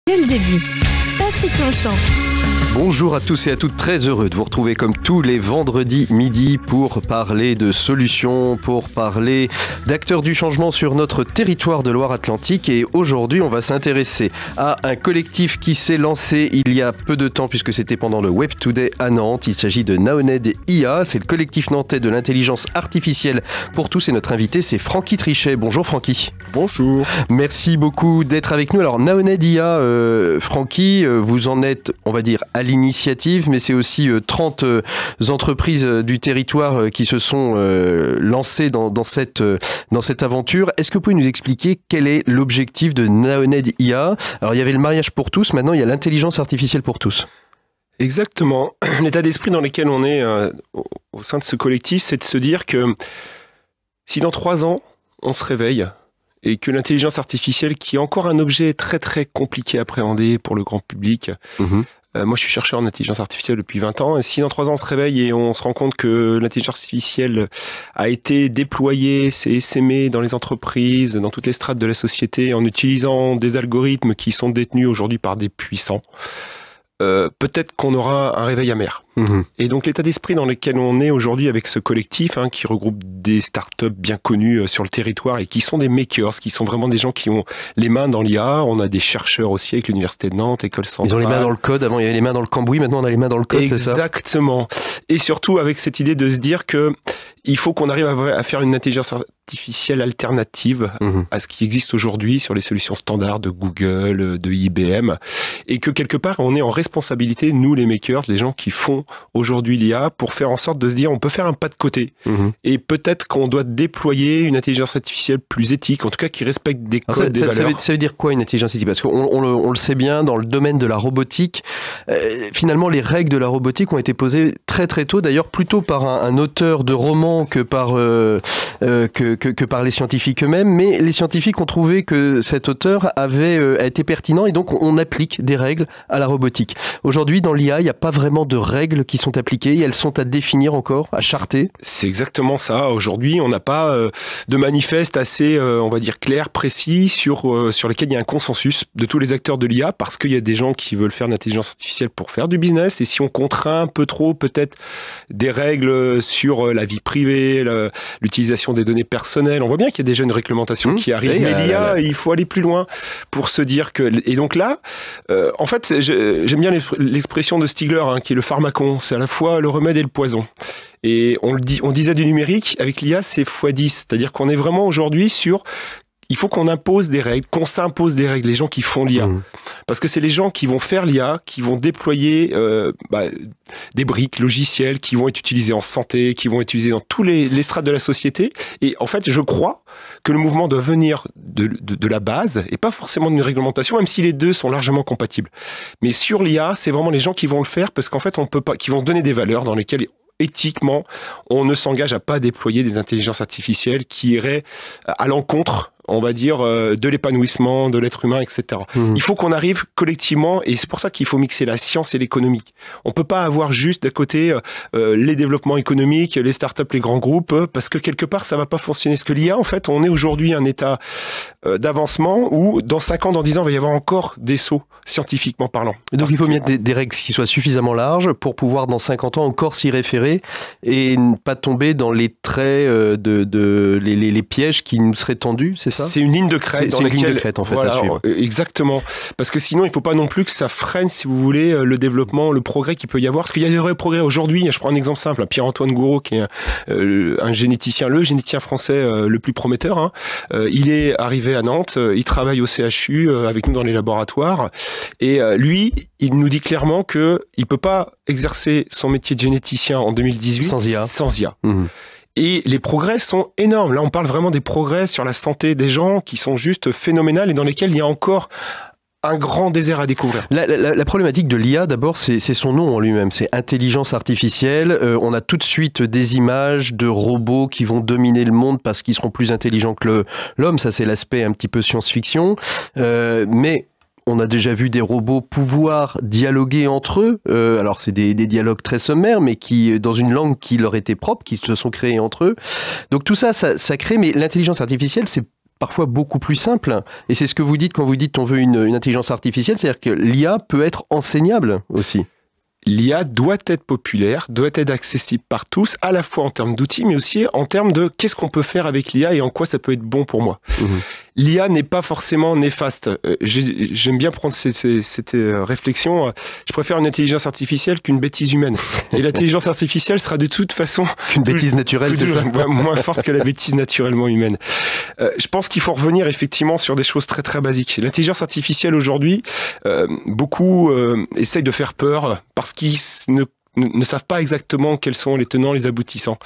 Dès le début, Patrick Longchamp. Bonjour à tous et à toutes, très heureux de vous retrouver comme tous les vendredis midi pour parler de solutions, pour parler d'acteurs du changement sur notre territoire de Loire-Atlantique. Et aujourd'hui, on va s'intéresser à un collectif qui s'est lancé il y a peu de temps puisque c'était pendant le Web Today à Nantes. Il s'agit de Naoned IA, c'est le collectif nantais de l'intelligence artificielle pour tous et notre invité c'est Francky Trichet. Bonjour Francky. Bonjour. Merci beaucoup d'être avec nous. Alors Naoned IA, Francky, vous en êtes, on va dire, à l'initiative, mais c'est aussi 30 entreprises du territoire qui se sont lancées dans cette aventure. Est-ce que vous pouvez nous expliquer quel est l'objectif de Naoned IA? Alors il y avait le mariage pour tous, maintenant il y a l'intelligence artificielle pour tous. Exactement. L'état d'esprit dans lequel on est au sein de ce collectif, c'est de se dire que si dans 3 ans, on se réveille et que l'intelligence artificielle, qui est encore un objet très très compliqué à appréhender pour le grand public, moi, je suis chercheur en intelligence artificielle depuis 20 ans. Et si dans 3 ans, on se réveille et on se rend compte que l'intelligence artificielle a été déployée, s'est essaimée dans les entreprises, dans toutes les strates de la société, en utilisant des algorithmes qui sont détenus aujourd'hui par des puissants, peut-être qu'on aura un réveil amer. Et donc l'état d'esprit dans lequel on est aujourd'hui avec ce collectif, qui regroupe des startups bien connues sur le territoire et qui sont des makers, qui sont vraiment des gens qui ont les mains dans l'IA. On a des chercheurs aussi avec l'Université de Nantes, École Centrale. Ils ont les mains dans le code, avant il y avait les mains dans le cambouis, maintenant on a les mains dans le code, c'est ça? Exactement. Et surtout avec cette idée de se dire que il faut qu'on arrive à faire une intelligence artificielle alternative à ce qui existe aujourd'hui sur les solutions standards de Google, de IBM, et que quelque part on est en responsabilité, nous les makers, les gens qui font aujourd'hui l'IA, pour faire en sorte de se dire on peut faire un pas de côté et peut-être qu'on doit déployer une intelligence artificielle plus éthique, en tout cas qui respecte des codes, des valeurs. Ça veut dire quoi une intelligence artificielle? Parce qu'on le sait bien, dans le domaine de la robotique, finalement les règles de la robotique ont été posées très très tôt, d'ailleurs plutôt par un auteur de roman que par les scientifiques eux-mêmes, mais les scientifiques ont trouvé que cet auteur a été pertinent et donc on applique des règles à la robotique. Aujourd'hui dans l'IA, il n'y a pas vraiment de règles qui sont appliquées, et elles sont à définir encore, à charter. C'est exactement ça. Aujourd'hui, on n'a pas de manifeste assez, on va dire, clair, précis, sur lesquels il y a un consensus de tous les acteurs de l'IA, parce qu'il y a des gens qui veulent faire de l'intelligence artificielle pour faire du business, et si on contraint un peu trop, peut-être, des règles sur la vie privée, l'utilisation des données personnelles, on voit bien qu'il y a déjà une réglementation qui arrive, mais l'IA, il faut aller plus loin pour se dire que... Et donc là, en fait, j'aime bien l'expression de Stigler, qui est le pharmacon, c'est à la fois le remède et le poison. Et on disait du numérique, avec l'IA, c'est x10, c'est-à-dire qu'on est vraiment aujourd'hui sur... Il faut qu'on impose des règles, qu'on s'impose des règles, les gens qui font l'IA. Parce que c'est les gens qui vont faire l'IA, qui vont déployer des briques logicielles, qui vont être utilisées en santé, qui vont être utilisées dans tous les strates de la société. Et en fait, je crois que le mouvement doit venir de la base, et pas forcément d'une réglementation, même si les deux sont largement compatibles. Mais sur l'IA, c'est vraiment les gens qui vont le faire, parce qu'en fait, on peut pas, qui vont donner des valeurs dans lesquelles... éthiquement, on ne s'engage à pas déployer des intelligences artificielles qui iraient à l'encontre, on va dire, de l'épanouissement de l'être humain, etc. Il faut qu'on arrive collectivement, et c'est pour ça qu'il faut mixer la science et l'économique. On peut pas avoir juste d'un côté les développements économiques, les startups, les grands groupes, parce que quelque part, ça va pas fonctionner. Parce que l'IA, en fait, on est aujourd'hui un état d'avancement où, dans 5 ans, dans 10 ans, il va y avoir encore des sauts, scientifiquement parlant. Et donc, il faut mettre des règles qui soient suffisamment larges pour pouvoir, dans 50 ans, encore s'y référer et ne pas tomber dans les traits les pièges qui nous seraient tendus, c'est ça? C'est une ligne de crête. C'est une ligne de crête, en fait, à suivre. Exactement. Parce que sinon, il ne faut pas non plus que ça freine, si vous voulez, le développement, le progrès qu'il peut y avoir. Parce qu'il y a des vrais progrès aujourd'hui. Je prends un exemple simple. Pierre-Antoine Gouraud, qui est un généticien, le généticien français le plus prometteur. Il est arrivé à Nantes. Il travaille au CHU avec nous dans les laboratoires. Et lui, il nous dit clairement qu'il ne peut pas exercer son métier de généticien en 2018 sans IA. Et les progrès sont énormes. Là, on parle vraiment des progrès sur la santé des gens qui sont juste phénoménales et dans lesquels il y a encore un grand désert à découvrir. La problématique de l'IA, d'abord, c'est son nom en lui-même. C'est intelligence artificielle. On a tout de suite des images de robots qui vont dominer le monde parce qu'ils seront plus intelligents que l'homme. Ça, c'est l'aspect un petit peu science-fiction. Mais on a déjà vu des robots pouvoir dialoguer entre eux. Alors, c'est des dialogues très sommaires, mais qui, dans une langue qui leur était propre, qui se sont créés entre eux. Donc, tout ça, ça crée... Mais l'intelligence artificielle, c'est parfois beaucoup plus simple. Et c'est ce que vous dites quand vous dites on veut une intelligence artificielle, c'est-à-dire que l'IA peut être enseignable aussi. L'IA doit être populaire, doit être accessible par tous, à la fois en termes d'outils, mais aussi en termes de qu'est-ce qu'on peut faire avec l'IA et en quoi ça peut être bon pour moi. L'IA n'est pas forcément néfaste. J'aime bien prendre cette réflexion. Je préfère une intelligence artificielle qu'une bêtise humaine. Et l'intelligence artificielle sera de toute façon... Une bêtise naturelle, c'est ça ? Moins forte que la bêtise naturellement humaine. Je pense qu'il faut revenir effectivement sur des choses très très basiques. L'intelligence artificielle aujourd'hui, beaucoup essayent de faire peur parce qu'ils ne savent pas exactement quels sont les tenants, les aboutissants.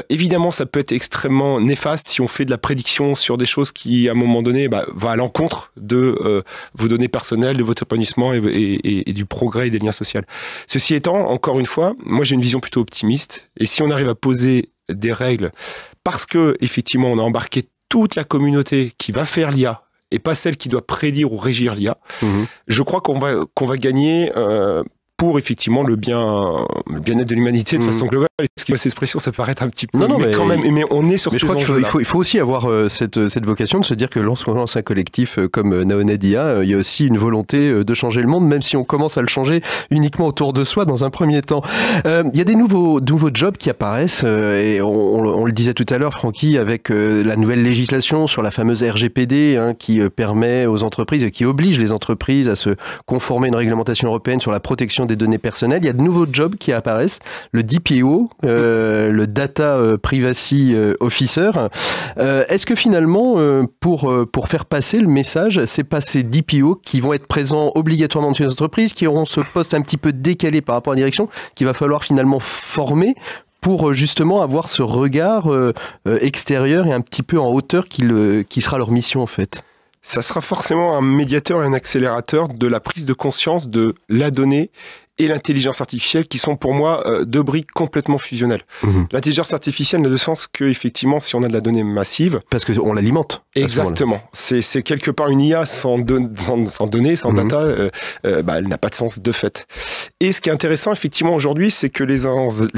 Évidemment, ça peut être extrêmement néfaste si on fait de la prédiction sur des choses qui, à un moment donné, va à l'encontre de vos données personnelles, de votre épanouissement et du progrès et des liens sociaux. Ceci étant, encore une fois, moi j'ai une vision plutôt optimiste. Et si on arrive à poser des règles, parce que effectivement, on a embarqué toute la communauté qui va faire l'IA, et pas celle qui doit prédire ou régir l'IA, je crois qu'on va gagner... pour effectivement le bien-être de l'humanité de façon globale. Est-ce que cette expression, ça paraît un petit peu... Non, mais quand même, mais on est sur ces enjeux-là. Il faut aussi avoir cette vocation de se dire que lorsqu'on lance un collectif comme Naoned IA, il y a aussi une volonté de changer le monde, même si on commence à le changer uniquement autour de soi dans un premier temps. Il y a des nouveaux jobs qui apparaissent, et on le disait tout à l'heure, Francky, avec la nouvelle législation sur la fameuse RGPD, qui permet aux entreprises, qui oblige les entreprises à se conformer à une réglementation européenne sur la protection des données personnelles. Il y a de nouveaux jobs qui apparaissent, le DPO, le Data Privacy Officer. Est-ce que finalement, pour faire passer le message, c'est pas ces DPO qui vont être présents obligatoirement dans les entreprises, qui auront ce poste un petit peu décalé par rapport à la direction, qu'il va falloir finalement former pour justement avoir ce regard extérieur et un petit peu en hauteur qui sera leur mission en fait? Ça sera forcément un médiateur et un accélérateur de la prise de conscience de la donnée et l'intelligence artificielle qui sont pour moi deux briques complètement fusionnelles. L'intelligence artificielle n'a de sens que effectivement si on a de la donnée massive. Parce qu'on l'alimente. Exactement. C'est quelque part une IA sans données, sans data, elle n'a pas de sens de fait. Et ce qui est intéressant effectivement aujourd'hui, c'est que les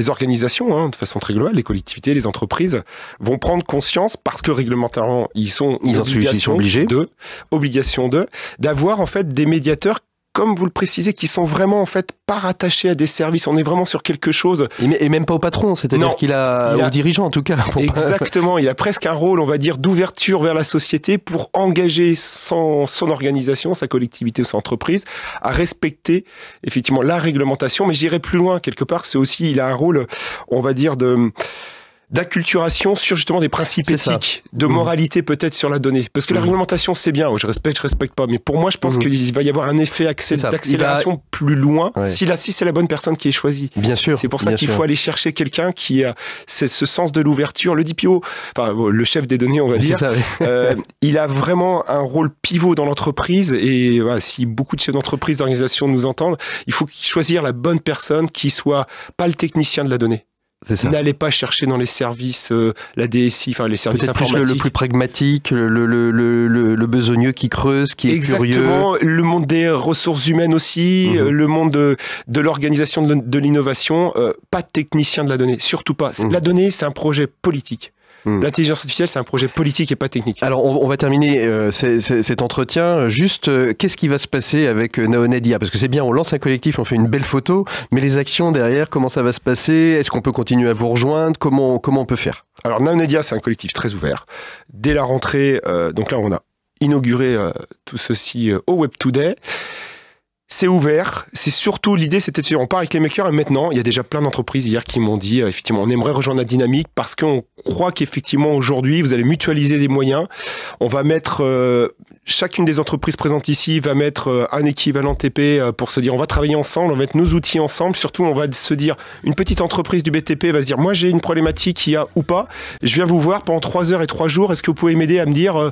organisations, de façon très globale, les collectivités, les entreprises, vont prendre conscience parce que réglementairement ils sont obligés d'avoir en fait des médiateurs, comme vous le précisez, qui sont vraiment en fait pas rattachés à des services. On est vraiment sur quelque chose. Et même pas au patron, c'est-à-dire au dirigeant en tout cas. Exactement, il a presque un rôle, on va dire, d'ouverture vers la société pour engager son organisation, sa collectivité ou son entreprise à respecter effectivement la réglementation. Mais j'irai plus loin quelque part, c'est aussi, il a un rôle, on va dire, d'acculturation sur justement des principes éthiques, de moralité peut-être sur la donnée. Parce que la réglementation, c'est bien, je respecte pas. Mais pour moi, je pense qu'il va y avoir un effet d'accélération plus loin si c'est la bonne personne qui est choisie. Bien sûr. C'est pour ça qu'il faut aller chercher quelqu'un qui a ce sens de l'ouverture. Le DPO, le chef des données, on va dire, il a vraiment un rôle pivot dans l'entreprise. Et si beaucoup de chefs d'entreprise, d'organisations nous entendent, il faut choisir la bonne personne qui soit pas le technicien de la donnée. N'allez pas chercher dans les services, la DSI, les services peut-être informatiques. Plus le plus pragmatique, le besogneux qui creuse, qui est curieux. Exactement, le monde des ressources humaines aussi, le monde de l'organisation de l'innovation. Pas de technicien de la donnée, surtout pas. La donnée, c'est un projet politique. L'intelligence artificielle, c'est un projet politique et pas technique. Alors, on va terminer cet entretien. Juste, qu'est-ce qui va se passer avec Naoned IA? Parce que c'est bien, on lance un collectif, on fait une belle photo, mais les actions derrière, comment ça va se passer? Est-ce qu'on peut continuer à vous rejoindre? Comment on peut faire? Alors, Naoned IA, c'est un collectif très ouvert. Dès la rentrée, donc là, on a inauguré tout ceci au Web Today. C'est ouvert, c'est surtout l'idée, c'était de dire on part avec les makers et maintenant il y a déjà plein d'entreprises hier qui m'ont dit effectivement on aimerait rejoindre la dynamique parce qu'on croit qu'effectivement aujourd'hui vous allez mutualiser des moyens, on va mettre chacune des entreprises présentes ici va mettre un équivalent TP pour se dire on va travailler ensemble, on va mettre nos outils ensemble, surtout on va se dire une petite entreprise du BTP va se dire moi j'ai une problématique il y a ou pas, je viens vous voir pendant 3 heures et 3 jours, est-ce que vous pouvez m'aider à me dire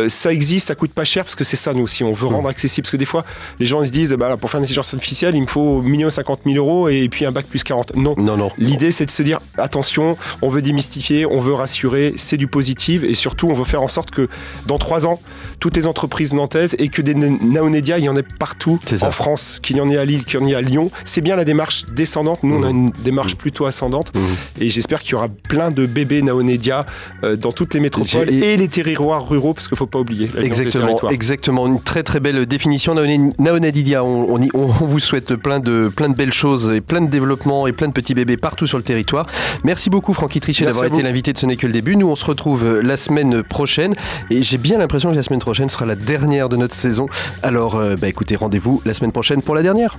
ça existe, ça coûte pas cher, parce que c'est ça nous aussi, on veut rendre accessible, parce que des fois les gens ils se disent pour faire une intelligence artificielle, il me faut minimum 50 000 euros et puis un bac plus 40. Non. L'idée, c'est de se dire, attention, on veut démystifier, on veut rassurer, c'est du positif et surtout, on veut faire en sorte que dans 3 ans, toutes les entreprises entreprises nantaises et que des Naonédia, il y en a partout en France, qu'il y en ait à Lille, qu'il y en ait à Lyon. C'est bien la démarche descendante. Nous, on a une démarche plutôt ascendante. Et j'espère qu'il y aura plein de bébés Naonédia dans toutes les métropoles et les territoires ruraux, parce qu'il ne faut pas oublier. Exactement. Une très très belle définition. Naonédia, on vous souhaite plein de belles choses et plein de développement et plein de petits bébés partout sur le territoire. Merci beaucoup Francky Trichet d'avoir été l'invité de Ce n'est que le début. Nous, on se retrouve la semaine prochaine et j'ai bien l'impression que la semaine prochaine sera la dernière de notre saison. Alors, écoutez, rendez-vous la semaine prochaine pour la dernière.